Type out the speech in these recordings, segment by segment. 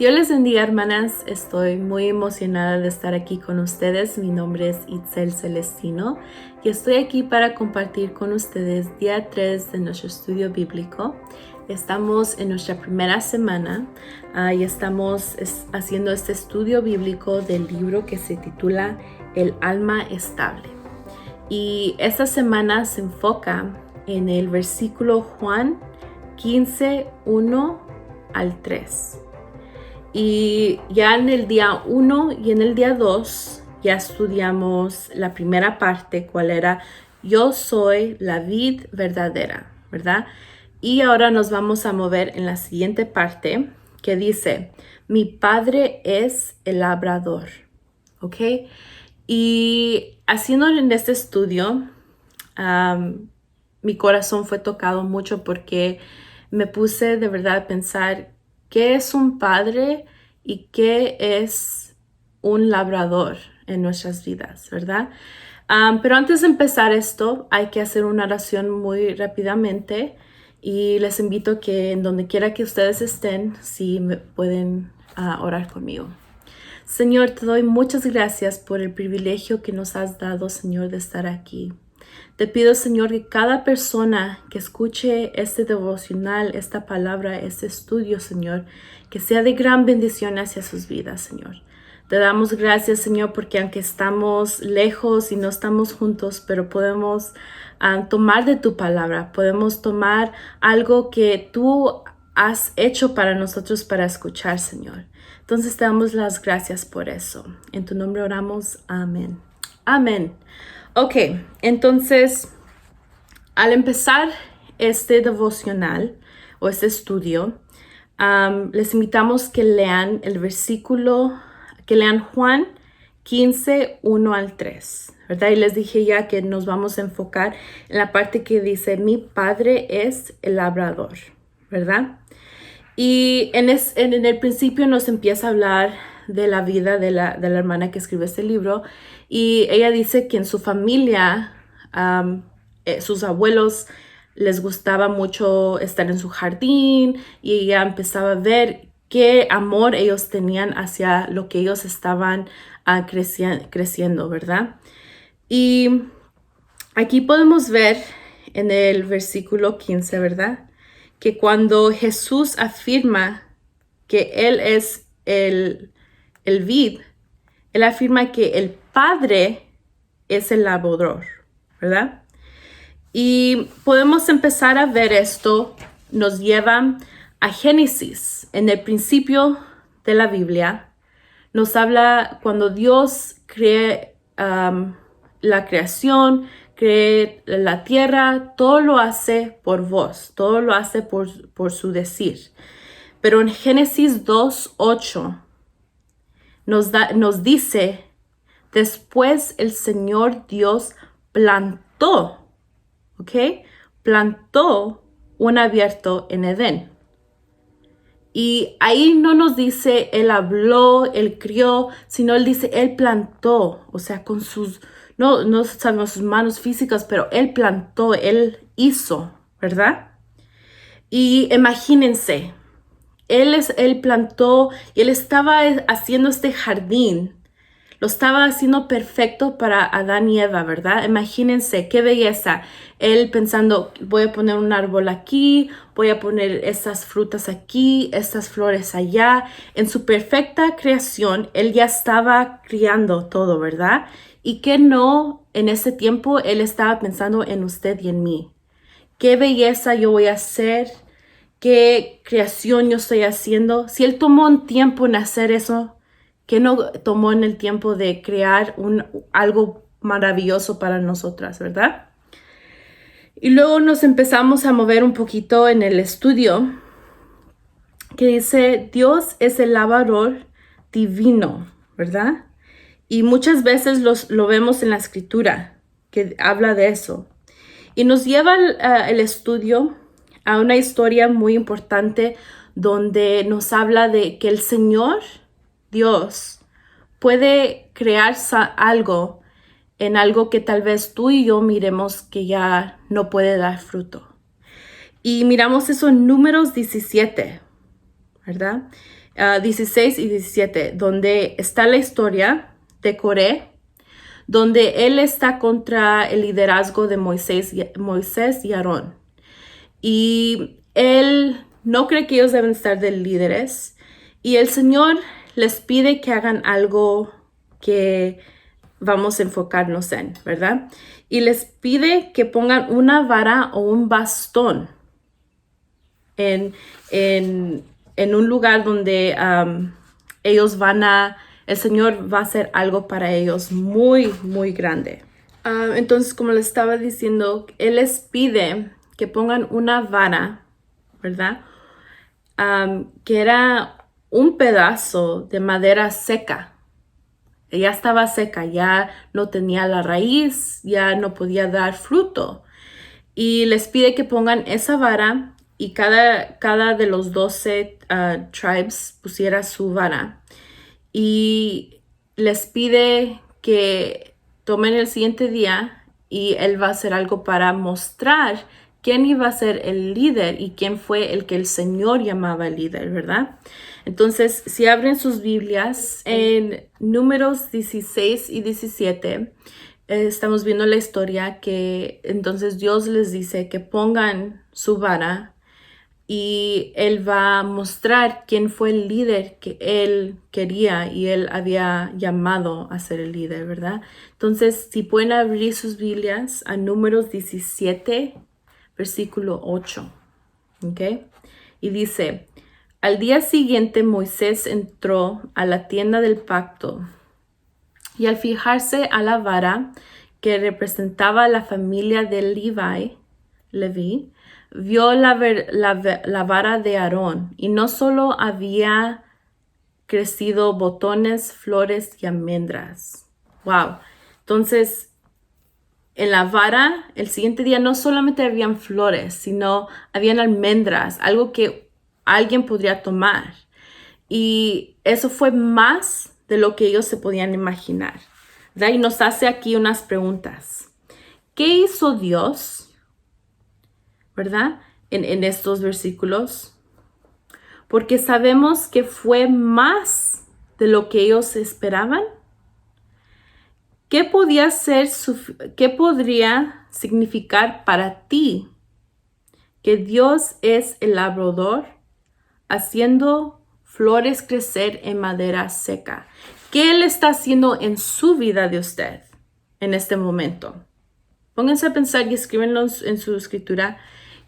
Dios les bendiga, hermanas. Estoy muy emocionada de estar aquí con ustedes. Mi nombre es Itzel Celestino y estoy aquí para compartir con ustedes día 3 de nuestro estudio bíblico. Estamos en nuestra primera semana y estamos haciendo este estudio bíblico del libro que se titula El alma estable. Y esta semana se enfoca en el versículo Juan 15, 1 al 3. Y ya en el día 1 y en el día 2 ya estudiamos la primera parte, cuál era yo soy la vid verdadera, ¿verdad? Y ahora nos vamos a mover en la siguiente parte que dice, mi padre es el labrador, ¿ok? Y haciendo en este estudio, mi corazón fue tocado mucho porque me puse de verdad a pensar qué es un padre y qué es un labrador en nuestras vidas, ¿verdad? Pero antes de empezar esto, hay que hacer una oración muy rápidamente y les invito que en donde quiera que ustedes estén, si me pueden orar conmigo. Señor, te doy muchas gracias por el privilegio que nos has dado, Señor, de estar aquí. Te pido, Señor, que cada persona que escuche este devocional, esta palabra, este estudio, Señor, que sea de gran bendición hacia sus vidas, Señor. Te damos gracias, Señor, porque aunque estamos lejos y no estamos juntos, pero podemos tomar de tu palabra, podemos tomar algo que tú has hecho para nosotros para escuchar, Señor. Entonces te damos las gracias por eso. En tu nombre oramos. Amén. Amén. Ok, entonces, al empezar este devocional o este estudio, les invitamos que lean el versículo, que lean Juan 15, 1 al 3, ¿verdad? Y les dije ya que nos vamos a enfocar en la parte que dice, mi padre es el labrador, ¿verdad? Y en el principio nos empieza a hablar de la vida de la hermana que escribe este libro y ella dice que en su familia, sus abuelos les gustaba mucho estar en su jardín y ella empezaba a ver qué amor ellos tenían hacia lo que ellos estaban creciendo, ¿verdad? Y aquí podemos ver en el versículo 15, ¿verdad? Que cuando Jesús afirma que Él es el vid, Él afirma que el Padre es el labrador, ¿verdad? Y podemos empezar a ver esto, nos lleva a Génesis, en el principio de la Biblia, nos habla cuando Dios crea la creación, crea la tierra, todo lo hace por voz, todo lo hace por su decir. Pero en Génesis 2:8 nos dice, después el Señor Dios plantó, ¿ok? Plantó un huerto en Edén. Y ahí no nos dice Él habló, Él crió, sino Él dice Él plantó, o sea, con sus, no sabemos sus manos físicas, pero Él plantó, Él hizo, ¿verdad? Y imagínense, Él plantó y Él estaba haciendo este jardín. Lo estaba haciendo perfecto para Adán y Eva, ¿verdad? Imagínense qué belleza. Él pensando, voy a poner un árbol aquí, voy a poner estas frutas aquí, estas flores allá. En su perfecta creación, Él ya estaba criando todo, ¿verdad? Y que no, en ese tiempo, Él estaba pensando en usted y en mí. Qué belleza yo voy a hacer, qué creación yo estoy haciendo. Si Él tomó un tiempo en hacer eso, que no tomó en el tiempo de crear algo maravilloso para nosotras, ¿verdad? Y luego nos empezamos a mover un poquito en el estudio que dice, Dios es el labrador divino, ¿verdad? Y muchas veces lo vemos en la escritura que habla de eso. Y nos lleva el estudio a una historia muy importante donde nos habla de que el Señor Dios puede crear algo en algo que tal vez tú y yo miremos que ya no puede dar fruto. Y miramos eso en Números 17, ¿verdad? 16 y 17, donde está la historia de Coré, donde él está contra el liderazgo de Moisés y Aarón. Y él no cree que ellos deben estar de líderes. Y el Señor les pide que hagan algo que vamos a enfocarnos en, ¿verdad? Y les pide que pongan una vara o un bastón en un lugar donde ellos el Señor va a hacer algo para ellos muy, muy grande. Entonces, como les estaba diciendo, Él les pide que pongan una vara, ¿verdad? Que era un pedazo de madera seca. Ya estaba seca, ya no tenía la raíz, ya no podía dar fruto. Y les pide que pongan esa vara y cada de los 12 tribes pusiera su vara. Y les pide que tomen el siguiente día y él va a hacer algo para mostrar quién iba a ser el líder y quién fue el que el Señor llamaba el líder, ¿verdad? Entonces, si abren sus Biblias en Números 16 y 17, estamos viendo la historia que entonces Dios les dice que pongan su vara y él va a mostrar quién fue el líder que él quería y él había llamado a ser el líder, ¿verdad? Entonces, si pueden abrir sus Biblias a Números 17, versículo 8, ¿ok? Y dice, al día siguiente Moisés entró a la tienda del pacto y al fijarse a la vara que representaba a la familia de Leví, vio la vara de Aarón y no solo había crecido botones, flores y almendras. ¡Wow! Entonces, en la vara, el siguiente día no solamente habían flores, sino habían almendras, algo que alguien podría tomar. Y eso fue más de lo que ellos se podían imaginar, ¿verdad? Y nos hace aquí unas preguntas. ¿Qué hizo Dios, verdad? En estos versículos. Porque sabemos que fue más de lo que ellos esperaban. ¿Qué podría significar para ti que Dios es el labrador haciendo flores crecer en madera seca? ¿Qué Él está haciendo en su vida de usted en este momento? Pónganse a pensar y escríbenlo en su escritura.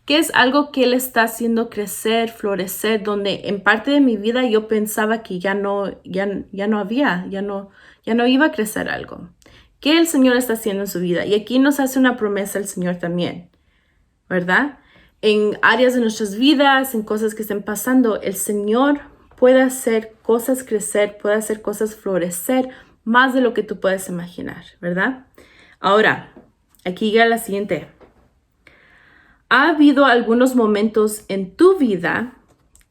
¿Qué es algo que Él está haciendo crecer, florecer, donde en parte de mi vida yo pensaba que ya no iba a crecer algo? ¿Qué el Señor está haciendo en su vida? Y aquí nos hace una promesa el Señor también, ¿verdad? En áreas de nuestras vidas, en cosas que estén pasando, el Señor puede hacer cosas crecer, puede hacer cosas florecer más de lo que tú puedes imaginar, ¿verdad? Ahora, aquí llega la siguiente. ¿Ha habido algunos momentos en tu vida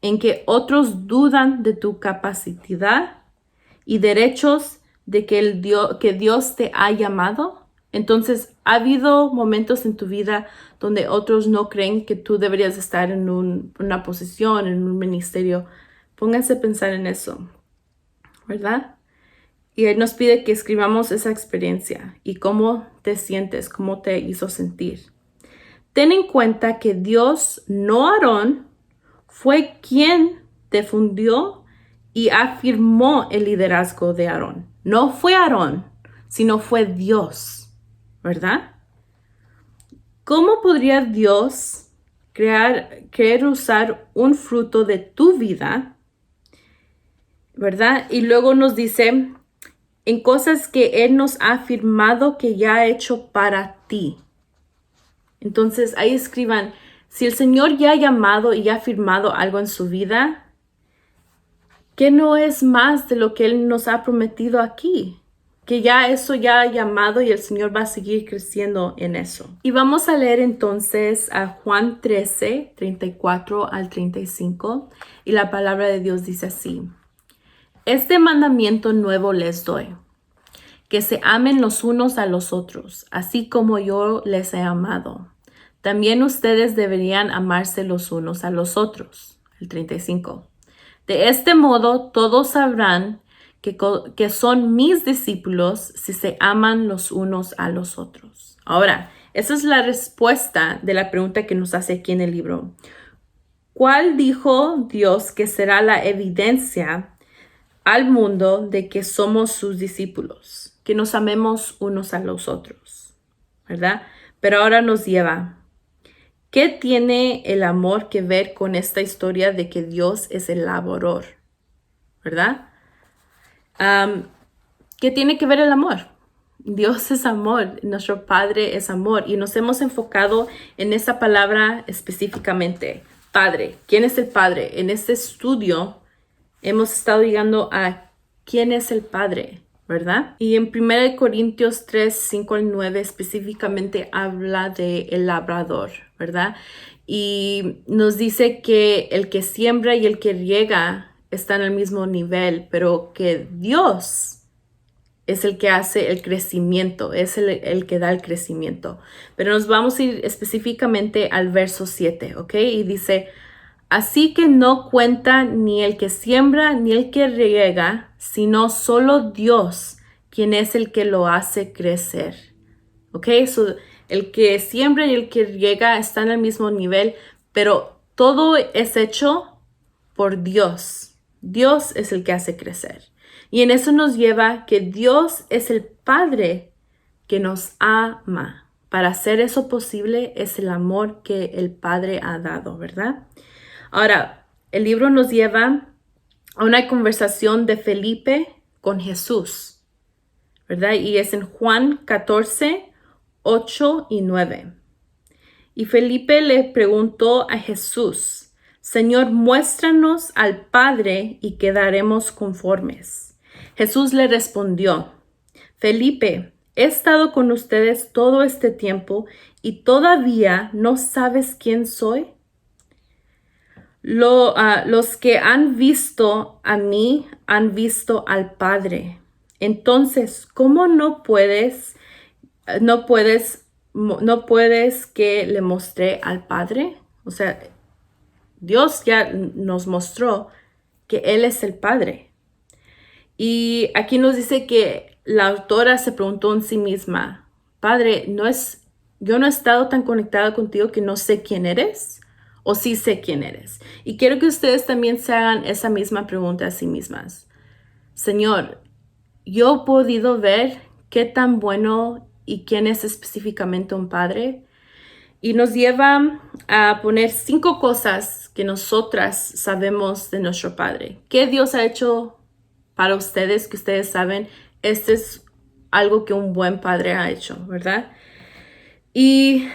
en que otros dudan de tu capacidad y derechos de que Dios te ha llamado? Entonces, ¿ha habido momentos en tu vida donde otros no creen que tú deberías estar en una posición, en un ministerio? Pónganse a pensar en eso, ¿verdad? Y Él nos pide que escribamos esa experiencia y cómo te sientes, cómo te hizo sentir. Ten en cuenta que Dios, no Aarón, fue quien te fundió y afirmó el liderazgo de Aarón. No fue Aarón, sino fue Dios, ¿verdad? ¿Cómo podría Dios querer usar un fruto de tu vida, ¿verdad? Y luego nos dice en cosas que Él nos ha afirmado que ya ha hecho para ti. Entonces ahí escriban, si el Señor ya ha llamado y ha firmado algo en su vida, ¿qué no es más de lo que Él nos ha prometido aquí? Que ya eso ya ha llamado y el Señor va a seguir creciendo en eso. Y vamos a leer entonces a Juan 13, 34 al 35. Y la palabra de Dios dice así. Este mandamiento nuevo les doy, que se amen los unos a los otros, así como yo les he amado. También ustedes deberían amarse los unos a los otros. El 35. De este modo todos sabrán que son mis discípulos si se aman los unos a los otros. Ahora, esa es la respuesta de la pregunta que nos hace aquí en el libro. ¿Cuál dijo Dios que será la evidencia al mundo de que somos sus discípulos? Que nos amemos unos a los otros, ¿verdad? Pero ahora nos lleva. ¿Qué tiene el amor que ver con esta historia de que Dios es el labrador? ¿Verdad? ¿Qué tiene que ver el amor? Dios es amor, nuestro Padre es amor y nos hemos enfocado en esa palabra específicamente. Padre, ¿quién es el Padre? En este estudio hemos estado llegando a quién es el Padre, ¿verdad? Y en 1 Corintios 3, 5 al 9 específicamente habla de el labrador, ¿verdad? Y nos dice que el que siembra y el que riega están al mismo nivel, pero que Dios es el que hace el crecimiento, es el que da el crecimiento. Pero nos vamos a ir específicamente al verso 7, ¿ok? Y dice, así que no cuenta ni el que siembra ni el que riega, sino solo Dios, quien es el que lo hace crecer. ¿Ok? So, el que siembra y el que riega están al mismo nivel, pero todo es hecho por Dios. Dios es el que hace crecer. Y en eso nos lleva que Dios es el Padre que nos ama. Para hacer eso posible es el amor que el Padre ha dado, ¿verdad? Ahora, el libro nos lleva a una conversación de Felipe con Jesús, ¿verdad? Y es en Juan 14, 8 y 9. Y Felipe le preguntó a Jesús, Señor, muéstranos al Padre y quedaremos conformes. Jesús le respondió, Felipe, he estado con ustedes todo este tiempo y todavía no sabes quién soy. Los que han visto a mí han visto al Padre. Entonces, ¿cómo no puedes que le mostré al Padre? O sea, Dios ya nos mostró que Él es el Padre. Y aquí nos dice que la autora se preguntó en sí misma, Padre, yo no he estado tan conectada contigo que no sé quién eres, o sí sé quién eres. Y quiero que ustedes también se hagan esa misma pregunta a sí mismas. Señor, yo he podido ver qué tan bueno y quién es específicamente un padre. Y nos lleva a poner 5 cosas que nosotras sabemos de nuestro Padre. ¿Qué Dios ha hecho para ustedes que ustedes saben? Este es algo que un buen padre ha hecho, ¿verdad? Y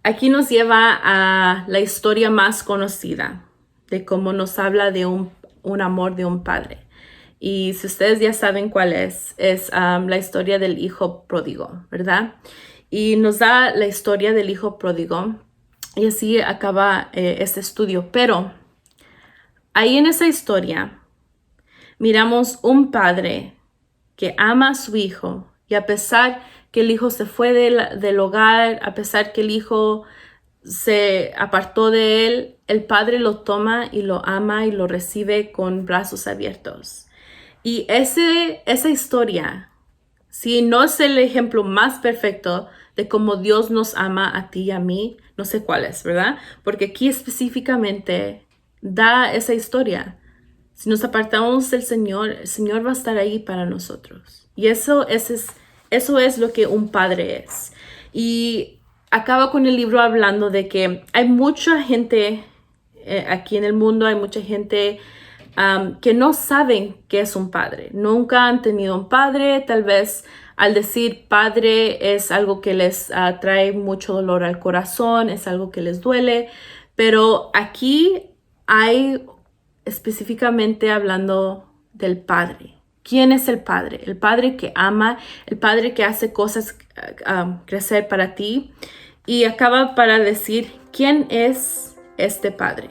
aquí nos lleva a la historia más conocida de cómo nos habla de un amor de un padre. Y si ustedes ya saben cuál es la historia del hijo pródigo, ¿verdad? Y nos da la historia del hijo pródigo y así acaba este estudio. Pero ahí en esa historia miramos un padre que ama a su hijo y a pesar que el hijo se fue del hogar, a pesar que el hijo se apartó de él, el padre lo toma y lo ama y lo recibe con brazos abiertos. Y esa historia, si no es el ejemplo más perfecto de cómo Dios nos ama a ti y a mí, no sé cuál es, ¿verdad? Porque aquí específicamente da esa historia. Si nos apartamos del Señor, el Señor va a estar ahí para nosotros. Y eso es lo que un padre es. Y acaba con el libro hablando de que hay mucha gente aquí en el mundo, hay mucha gente que no saben qué es un padre. Nunca han tenido un padre, tal vez al decir padre es algo que les trae mucho dolor al corazón, es algo que les duele, pero aquí hay específicamente hablando del Padre. ¿Quién es el Padre? El Padre que ama, el Padre que hace cosas crecer para ti. Y acaba para decir, ¿quién es este Padre?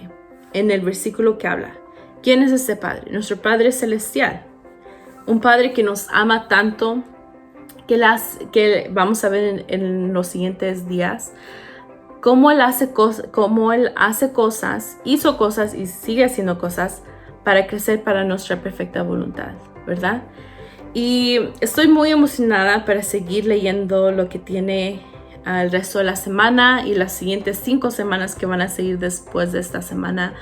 En el versículo que habla. ¿Quién es este Padre? Nuestro Padre celestial. Un Padre que nos ama tanto, que vamos a ver en los siguientes días, cómo él hace cosas, hizo cosas y sigue haciendo cosas para crecer para nuestra perfecta voluntad, ¿verdad? Y estoy muy emocionada para seguir leyendo lo que tiene el resto de la semana y las siguientes 5 semanas que van a seguir después de esta semana,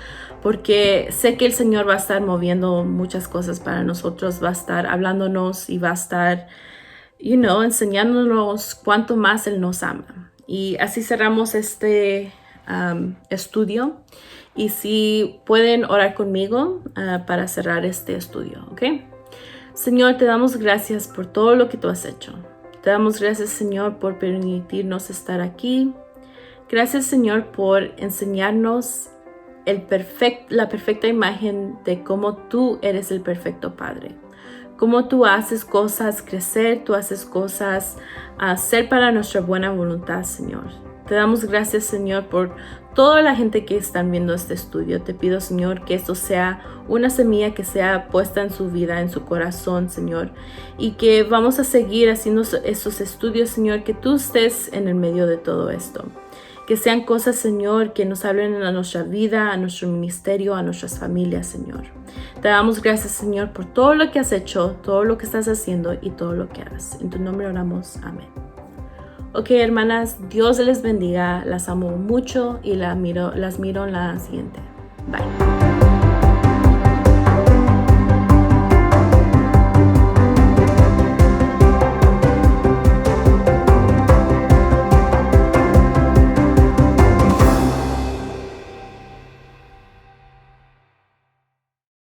porque sé que el Señor va a estar moviendo muchas cosas para nosotros, va a estar hablándonos y va a estar, enseñándonos cuánto más Él nos ama. Y así cerramos este estudio. Y si pueden orar conmigo para cerrar este estudio, ¿ok? Señor, te damos gracias por todo lo que tú has hecho. Te damos gracias, Señor, por permitirnos estar aquí. Gracias, Señor, por enseñarnos la perfecta imagen de cómo tú eres el perfecto Padre. Cómo tú haces cosas crecer, tú haces cosas hacer para nuestra buena voluntad, Señor. Te damos gracias, Señor, por toda la gente que están viendo este estudio. Te pido, Señor, que esto sea una semilla que sea puesta en su vida, en su corazón, Señor. Y que vamos a seguir haciendo estos estudios, Señor, que tú estés en el medio de todo esto. Que sean cosas, Señor, que nos hablen a nuestra vida, a nuestro ministerio, a nuestras familias, Señor. Te damos gracias, Señor, por todo lo que has hecho, todo lo que estás haciendo y todo lo que harás. En tu nombre oramos. Amén. Ok, hermanas, Dios les bendiga. Las amo mucho y las miro en la siguiente. Bye.